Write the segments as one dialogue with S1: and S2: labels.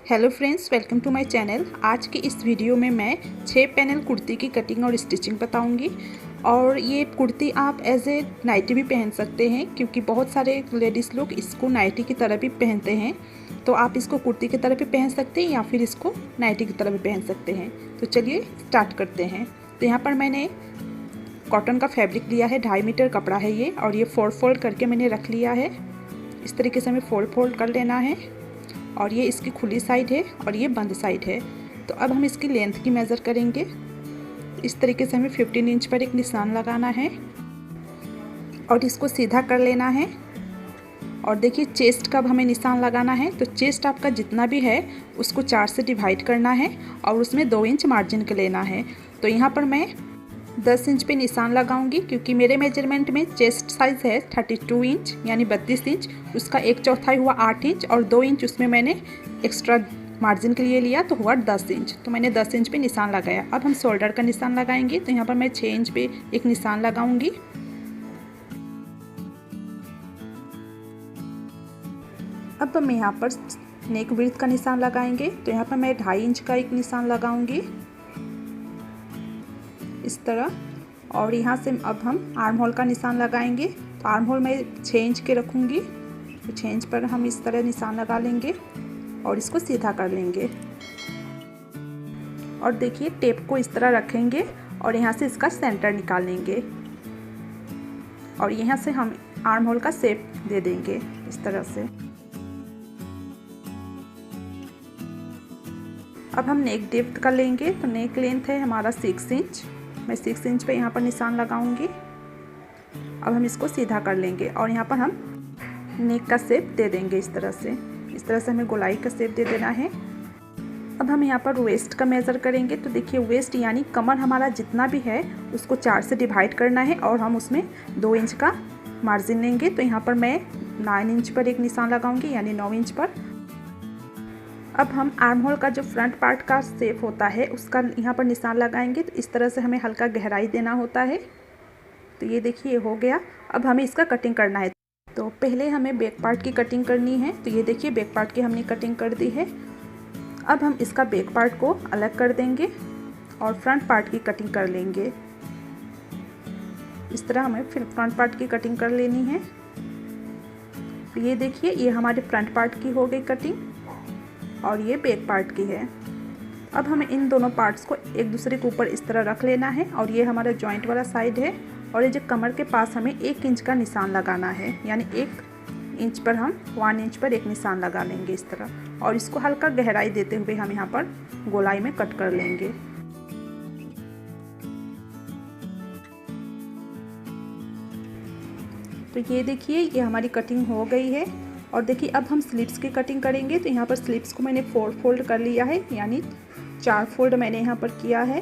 S1: Hello friends, welcome to my channel. आज की इस वीडियो में मैं 6 पैनल कुर्ती की कटिंग और स्टिचिंग बताऊंगी। और ये कुर्ती आप एज ए नाइटी भी पहन सकते हैं, क्योंकि बहुत सारे लेडीज़ लोग इसको नाइटी की तरह भी पहनते हैं। तो आप इसको कुर्ती की तरह भी पहन सकते हैं या फिर इसको नाइटी की तरह भी पहन सकते हैं। तो चलिए स्टार्ट करते हैं। तो यहाँ पर मैंने कॉटन का फैब्रिक लिया है, 2.5 मीटर कपड़ा है ये, और ये फोल्ड करके मैंने रख लिया है। इस तरीके से हमें फोल्ड कर लेना है। और ये इसकी खुली साइड है और ये बंद साइड है। तो अब हम इसकी लेंथ की मेज़र करेंगे। इस तरीके से हमें 15 इंच पर एक निशान लगाना है और इसको सीधा कर लेना है। और देखिए चेस्ट का अब हमें निशान लगाना है। तो चेस्ट आपका जितना भी है उसको 4 से डिवाइड करना है और उसमें 2 इंच मार्जिन के लेना है। तो यहाँ पर मैं 10 इंच पे निशान लगाऊंगी, क्योंकि मेरे मेजरमेंट में चेस्ट साइज़ है 32 इंच यानी 32 इंच। उसका 1/4 हुआ 8 इंच और 2 इंच उसमें मैंने एक्स्ट्रा मार्जिन के लिए लिया, तो हुआ 10 इंच। तो मैंने 10 इंच पे निशान लगाया। अब हम शोल्डर का निशान लगाएंगे। तो यहाँ पर मैं 6 इंच पे एक निशान लगाऊंगी। अब हम यहाँ पर नेक विड्थ का निशान लगाएंगे। तो यहाँ पर मैं 2.5 इंच का एक निशान लगाऊंगी इस तरह। और यहाँ से अब हम आर्म होल का निशान लगाएंगे। तो आर्म होल मैं 6 इंच के रखूँगी। तो 6 इंच पर हम इस तरह निशान लगा लेंगे और इसको सीधा कर लेंगे। और देखिए टेप को इस तरह रखेंगे और यहाँ से इसका सेंटर निकाल लेंगे और यहाँ से हम आर्म होल का शेप दे देंगे इस तरह से। अब हम नेक डेप्थ का लेंगे। तो नेक लेंथ है हमारा 6 इंच। मैं 6 इंच पे यहाँ पर निशान लगाऊंगी। अब हम इसको सीधा कर लेंगे और यहाँ पर हम नेक का शेप दे देंगे इस तरह से हमें गोलाई का शेप दे देना है। अब हम यहाँ पर वेस्ट का मेज़र करेंगे। तो देखिए वेस्ट यानी कमर हमारा जितना भी है उसको 4 से डिवाइड करना है और हम उसमें 2 इंच का मार्जिन लेंगे। तो यहाँ पर मैं 9 इंच पर एक निशान लगाऊंगी यानी 9 इंच पर। अब हम आर्म होल का जो फ्रंट पार्ट का शेप होता है उसका यहाँ पर निशान लगाएंगे। तो इस तरह से हमें हल्का गहराई देना होता है। तो ये देखिए हो गया। अब हमें इसका कटिंग करना है। तो पहले हमें बैक पार्ट की कटिंग करनी है। तो ये देखिए बैक पार्ट की हमने कटिंग कर दी है। अब हम इसका बैक पार्ट को अलग कर देंगे और फ्रंट पार्ट की कटिंग कर लेंगे। इस तरह हमें फिर फ्रंट पार्ट की कटिंग कर लेनी है। तो ये देखिए ये हमारे फ्रंट पार्ट की हो गई कटिंग और ये बैक पार्ट की है। अब हमें इन दोनों पार्ट्स को एक दूसरे के ऊपर इस तरह रख लेना है और ये हमारा जॉइंट वाला साइड है। और ये जो कमर के पास हमें 1 इंच का निशान लगाना है, यानी 1 इंच पर हम 1 इंच पर एक निशान लगा लेंगे इस तरह। और इसको हल्का गहराई देते हुए हम यहाँ पर गोलाई में कट कर लेंगे। तो ये देखिए ये हमारी कटिंग हो गई है। और देखिए अब हम स्लीव्स की कटिंग करेंगे। तो यहाँ पर स्लीव्स को मैंने 4 फोल्ड कर लिया है, यानी 4 फोल्ड मैंने यहाँ पर किया है।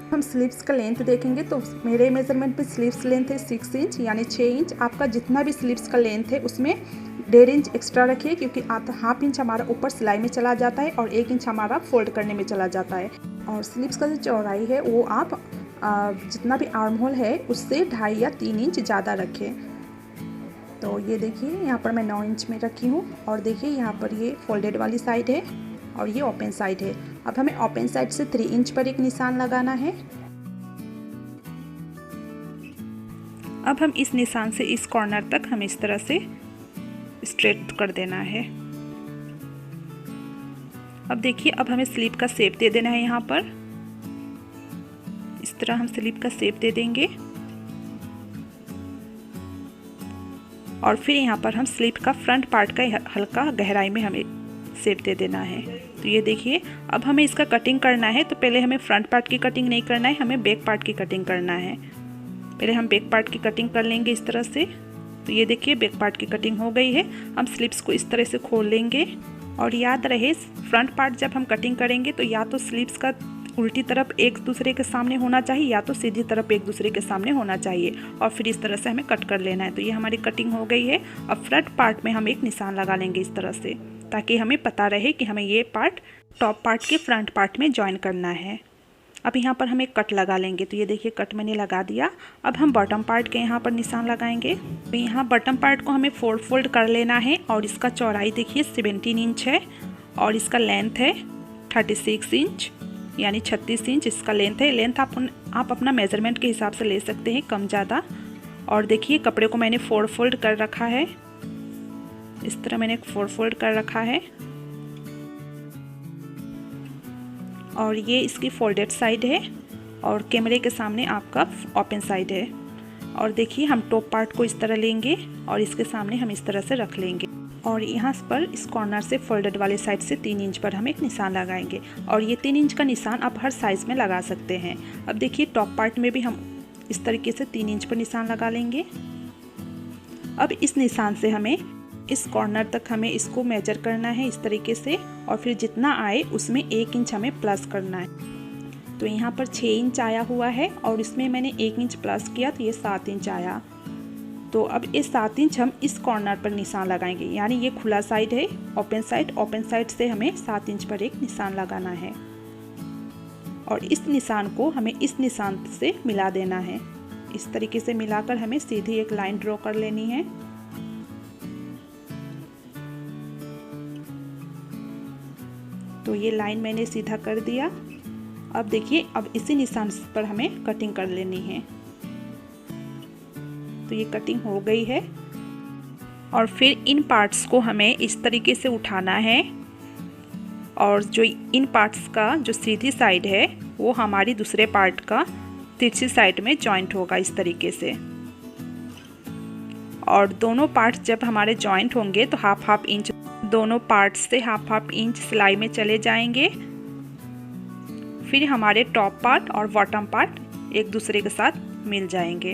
S1: हम स्लीव्स का लेंथ देखेंगे तो मेरे मेजरमेंट पे स्लीव्स लेंथ है 6 इंच यानी 6 इंच। आपका जितना भी स्लीव्स का लेंथ है उसमें 1.5 इंच एक्स्ट्रा रखिए, क्योंकि ½ इंच हमारा ऊपर सिलाई में चला जाता है और 1 इंच हमारा फोल्ड करने में चला जाता है। और स्लीव्स का जो चौड़ाई है वो आप जितना भी आर्म होल है उससे 2.5 या 3 इंच ज़्यादा रखें। तो ये देखिए यहाँ पर मैं 9 इंच में रखी हूँ। और देखिए यहाँ पर ये फोल्डेड वाली साइड है और ये ओपन साइड है। अब हमें ओपन साइड से 3 इंच पर एक निशान लगाना है। अब हम इस निशान से इस कॉर्नर तक हमें इस तरह से स्ट्रेट कर देना है। अब देखिए अब हमें स्लीव का शेप दे देना है। यहाँ पर इस तरह हम स्लीव का शेप दे देंगे और फिर यहाँ पर हम स्लीव का फ्रंट पार्ट का हल्का गहराई में हमें शेप दे देना है। तो ये देखिए अब हमें इसका कटिंग करना है। तो पहले हमें फ्रंट पार्ट की कटिंग नहीं करना है, हमें बैक पार्ट की कटिंग करना है। पहले हम बैक पार्ट की कटिंग कर लेंगे इस तरह से। तो ये देखिए बैक पार्ट की कटिंग हो गई है। हम स्लीव्स को इस तरह से खोल लेंगे। और याद रहे फ्रंट पार्ट जब हम कटिंग करेंगे तो या तो स्लीव्स का उल्टी तरफ एक दूसरे के सामने होना चाहिए या तो सीधी तरफ एक दूसरे के सामने होना चाहिए, और फिर इस तरह से हमें कट कर लेना है। तो ये हमारी कटिंग हो गई है। अब फ्रंट पार्ट में हम एक निशान लगा लेंगे इस तरह से, ताकि हमें पता रहे कि हमें ये पार्ट टॉप पार्ट के फ्रंट पार्ट में ज्वाइन करना है। अब यहाँ पर हम एक कट लगा लेंगे। तो ये देखिए कट मैंने लगा दिया। अब हम बॉटम पार्ट के यहाँ पर निशान लगाएंगे। तो यहाँ बॉटम पार्ट को हमें 4 फोल्ड कर लेना है और इसका चौड़ाई देखिए 17 इंच है और इसका लेंथ है 36 इंच यानी 36 इंच इसका लेंथ है। लेंथ आप अपना मेज़रमेंट के हिसाब से ले सकते हैं, कम ज़्यादा। और देखिए कपड़े को मैंने 4 फोल्ड कर रखा है, इस तरह मैंने 4 फोल्ड कर रखा है। और ये इसकी फोल्डेड साइड है और कैमरे के सामने आपका ओपन साइड है। और देखिए हम टॉप पार्ट को इस तरह लेंगे और इसके सामने हम इस तरह से रख लेंगे। और यहाँ पर इस कॉर्नर से फोल्डेड वाले साइड से 3 इंच पर हम एक निशान लगाएंगे। और ये 3 इंच का निशान आप हर साइज़ में लगा सकते हैं। अब देखिए टॉप पार्ट में भी हम इस तरीके से 3 इंच पर निशान लगा लेंगे। अब इस निशान से हमें इस कॉर्नर तक हमें इसको मेजर करना है इस तरीके से, और फिर जितना आए उसमें 1 इंच हमें प्लस करना है। तो यहाँ पर 6 इंच आया हुआ है और इसमें मैंने 1 इंच प्लस किया तो ये 7 इंच आया। तो अब ये 7 इंच हम इस कॉर्नर पर निशान लगाएंगे, यानी ये खुला साइड है, ओपन साइड से हमें 7 इंच पर एक निशान लगाना है। और इस निशान को हमें इस निशान से मिला देना है। इस तरीके से मिलाकर हमें सीधी एक लाइन ड्रॉ कर लेनी है। तो ये लाइन मैंने सीधा कर दिया। अब देखिए अब इसी निशान पर हमें कटिंग कर लेनी है। तो ये कटिंग हो गई है। और फिर इन पार्ट्स को हमें इस तरीके से उठाना है और जो इन पार्ट्स का जो सीधी साइड है वो हमारी दूसरे पार्ट का तिरछी साइड में जॉइंट होगा इस तरीके से। और दोनों पार्ट्स जब हमारे जॉइंट होंगे तो हाफ इंच दोनों पार्ट्स से हाफ इंच सिलाई में चले जाएंगे। फिर हमारे टॉप पार्ट और बॉटम पार्ट एक दूसरे के साथ मिल जाएंगे।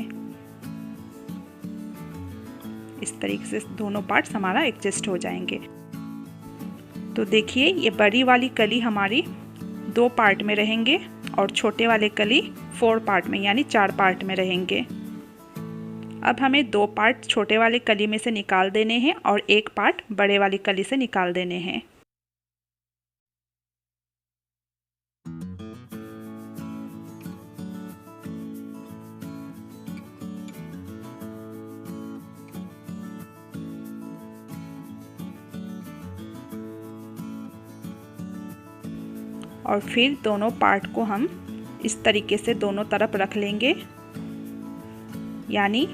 S1: इस तरीके से दोनों पार्ट्स हमारा एडजस्ट हो जाएंगे। तो देखिए ये बड़ी वाली कली हमारी 2 पार्ट में रहेंगे और छोटे वाले कली 4 पार्ट में यानी 4 पार्ट में रहेंगे। अब हमें 2 पार्ट छोटे वाले कली में से निकाल देने हैं और 1 पार्ट बड़े वाली कली से निकाल देने हैं। और फिर दोनों पार्ट को हम इस तरीके से दोनों तरफ रख लेंगे, यानी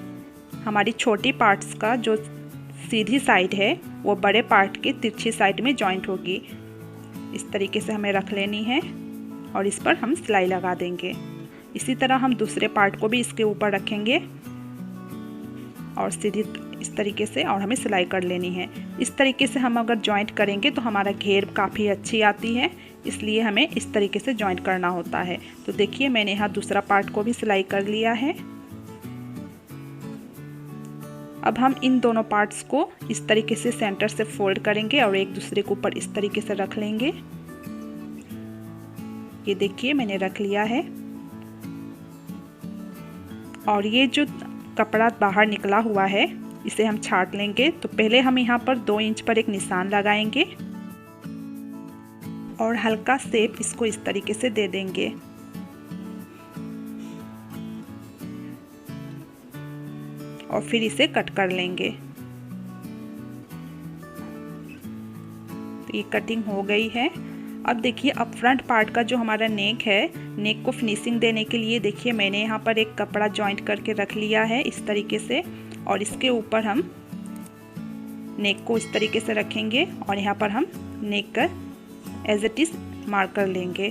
S1: हमारी छोटी पार्ट्स का जो सीधी साइड है वो बड़े पार्ट के तिरछी साइड में जॉइंट होगी। इस तरीके से हमें रख लेनी है और इस पर हम सिलाई लगा देंगे। इसी तरह हम दूसरे पार्ट को भी इसके ऊपर रखेंगे और सीधी इस तरीके से, और हमें सिलाई कर लेनी है। इस तरीके से हम अगर जॉइंट करेंगे तो हमारा घेर काफ़ी अच्छी आती है, इसलिए हमें इस तरीके से जॉइंट करना होता है। तो देखिए मैंने यहाँ दूसरा पार्ट को भी सिलाई कर लिया है। अब हम इन दोनों पार्ट्स को इस तरीके से सेंटर से फोल्ड करेंगे और एक दूसरे के ऊपर इस तरीके से रख लेंगे। ये देखिए मैंने रख लिया है। और ये जो कपड़ा बाहर निकला हुआ है इसे हम छाट लेंगे। तो पहले हम यहाँ पर 2 इंच पर एक निशान लगाएंगे और हल्का शेप इसको इस तरीके से दे देंगे। और फिर इसे कट कर लेंगे। तो ये कटिंग हो गई है। अब देखिए अब फ्रंट पार्ट का जो हमारा नेक है, नेक को फिनिशिंग देने के लिए देखिए मैंने यहाँ पर एक कपड़ा जॉइंट करके रख लिया है इस तरीके से, और इसके ऊपर हम नेक को इस तरीके से रखेंगे और यहाँ पर हम नेक का एज इट इज मार्क कर लेंगे।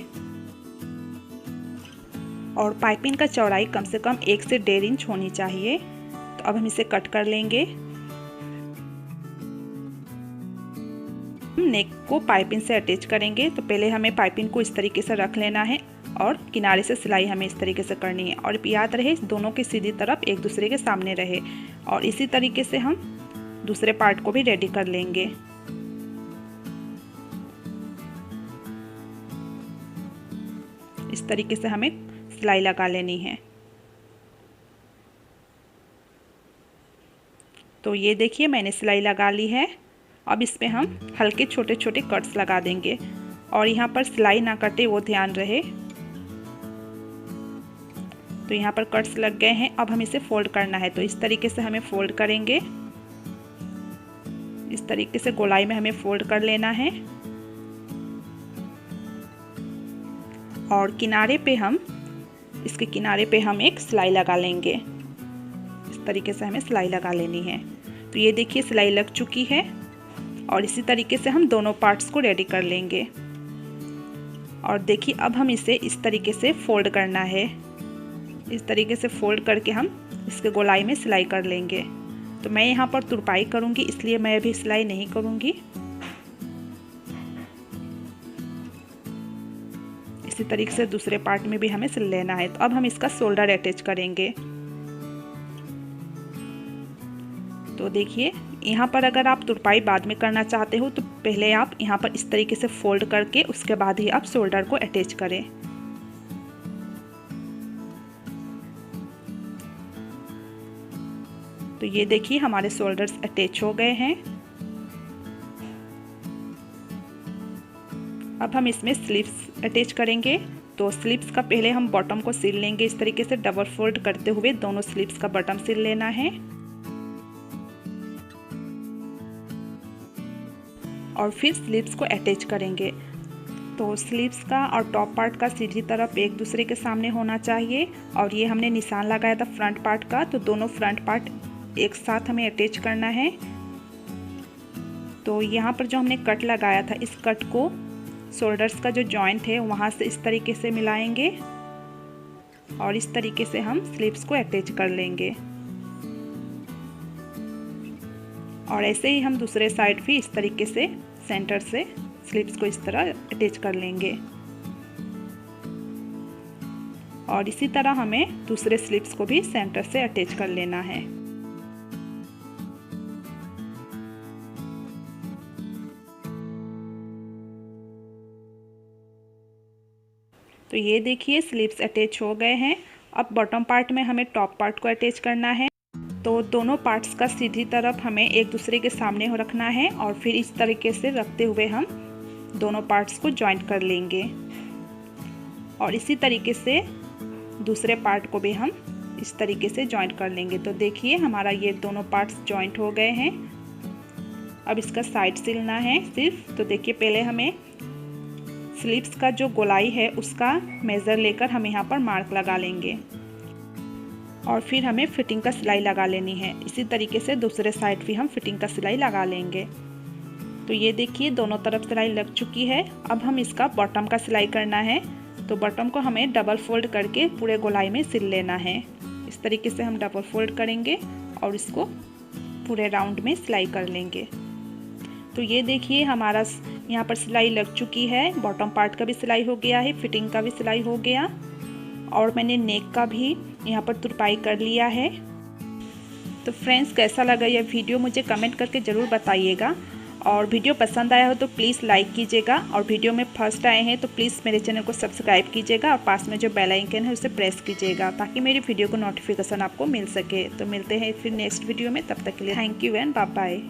S1: और पाइपिंग का चौड़ाई कम से कम 1 से 1.5 इंच होनी चाहिए। तो अब हम इसे कट कर लेंगे। हम नेक को पाइपिंग से अटैच करेंगे। तो पहले हमें पाइपिंग को इस तरीके से रख लेना है और किनारे से सिलाई हमें इस तरीके से करनी है। और याद रहे दोनों की सीधी तरफ एक दूसरे के सामने रहे। और इसी तरीके से हम दूसरे पार्ट को भी रेडी कर लेंगे। इस तरीके से हमें सिलाई लगा लेनी है। तो ये देखिए मैंने सिलाई लगा ली है। अब इस पे हम हल्के छोटे छोटे कट्स लगा देंगे और यहाँ पर सिलाई ना कटे वो ध्यान रहे। तो यहाँ पर कट्स लग गए हैं। अब हम इसे फोल्ड करना है। तो इस तरीके से हमें फोल्ड करेंगे। इस तरीके से गोलाई में हमें फोल्ड कर लेना है और किनारे पे हम इसके किनारे पे हम एक सिलाई लगा लेंगे। इस तरीके से हमें सिलाई लगा लेनी है। तो ये देखिए सिलाई लग चुकी है और इसी तरीके से हम दोनों पार्ट्स को रेडी कर लेंगे। और देखिए अब हम इसे इस तरीके से फोल्ड करना है। इस तरीके से फोल्ड करके हम इसके गोलाई में सिलाई कर लेंगे। तो मैं यहाँ पर तुरपाई करूँगी, इसलिए मैं अभी सिलाई नहीं करूँगी। इसी तरीके से दूसरे पार्ट में भी हमें सिल लेना है। तो अब हम इसका शोल्डर अटैच करेंगे। तो देखिए यहाँ पर अगर आप तुरपाई बाद में करना चाहते हो तो पहले आप यहाँ पर इस तरीके से फोल्ड करके उसके बाद ही आप शोल्डर को अटैच करें। तो ये देखिए हमारे शोल्डर्स अटैच हो गए हैं। अब हम इसमें स्लीव्स अटैच करेंगे। तो स्लीव्स का पहले हम बॉटम को सिल लेंगे। इस तरीके से डबल फोल्ड करते हुए दोनों स्लीव्स का बॉटम सिल लेना है और फिर स्लीव्स को अटैच करेंगे। तो स्लीव्स का और टॉप पार्ट का सीधी तरफ एक दूसरे के सामने होना चाहिए। और ये हमने निशान लगाया था फ्रंट पार्ट का, तो दोनों फ्रंट पार्ट एक साथ हमें अटैच करना है। तो यहाँ पर जो हमने कट लगाया था, इस कट को शोल्डर्स का जो जॉइंट है वहाँ से इस तरीके से मिलाएंगे और इस तरीके से हम स्लीव्स को अटैच कर लेंगे। और ऐसे ही हम दूसरे साइड भी इस तरीके से सेंटर से स्लीव्स को इस तरह अटैच कर लेंगे। और इसी तरह हमें दूसरे स्लीव्स को भी सेंटर से अटैच कर लेना है। तो ये देखिए स्लीव्स अटैच हो गए हैं। अब बॉटम पार्ट में हमें टॉप पार्ट को अटैच करना है। तो दोनों पार्ट्स का सीधी तरफ हमें एक दूसरे के सामने हो रखना है और फिर इस तरीके से रखते हुए हम दोनों पार्ट्स को जॉइंट कर लेंगे। और इसी तरीके से दूसरे पार्ट को भी हम इस तरीके से जॉइंट कर लेंगे। तो देखिए हमारा ये दोनों पार्ट्स जॉइंट हो गए हैं। अब इसका साइड सिलना है सिर्फ। तो देखिए पहले हमें स्लीव्स का जो गोलाई है उसका मेज़र लेकर हम यहाँ पर मार्क लगा लेंगे और फिर हमें फिटिंग का सिलाई लगा लेनी है। इसी तरीके से दूसरे साइड भी हम फिटिंग का सिलाई लगा लेंगे। तो ये देखिए दोनों तरफ सिलाई लग चुकी है। अब हम इसका बॉटम का सिलाई करना है। तो बॉटम को हमें डबल फोल्ड करके पूरे गोलाई में सिल लेना है। इस तरीके से हम डबल फोल्ड करेंगे और इसको पूरे राउंड में सिलाई कर लेंगे। तो ये देखिए हमारा यहाँ पर सिलाई लग चुकी है। बॉटम पार्ट का भी सिलाई हो गया है, फिटिंग का भी सिलाई हो गया और मैंने नेक का भी यहाँ पर तुरपाई कर लिया है। तो फ्रेंड्स कैसा लगा यह वीडियो मुझे कमेंट करके ज़रूर बताइएगा। और वीडियो पसंद आया हो तो प्लीज़ लाइक कीजिएगा और वीडियो में फर्स्ट आए हैं तो प्लीज़ मेरे चैनल को सब्सक्राइब कीजिएगा और पास में जो बेल आइकन है उसे प्रेस कीजिएगा ताकि मेरी वीडियो को नोटिफिकेशन आपको मिल सके। तो मिलते हैं फिर नेक्स्ट वीडियो में, तब तक के लिए thank you and bye bye.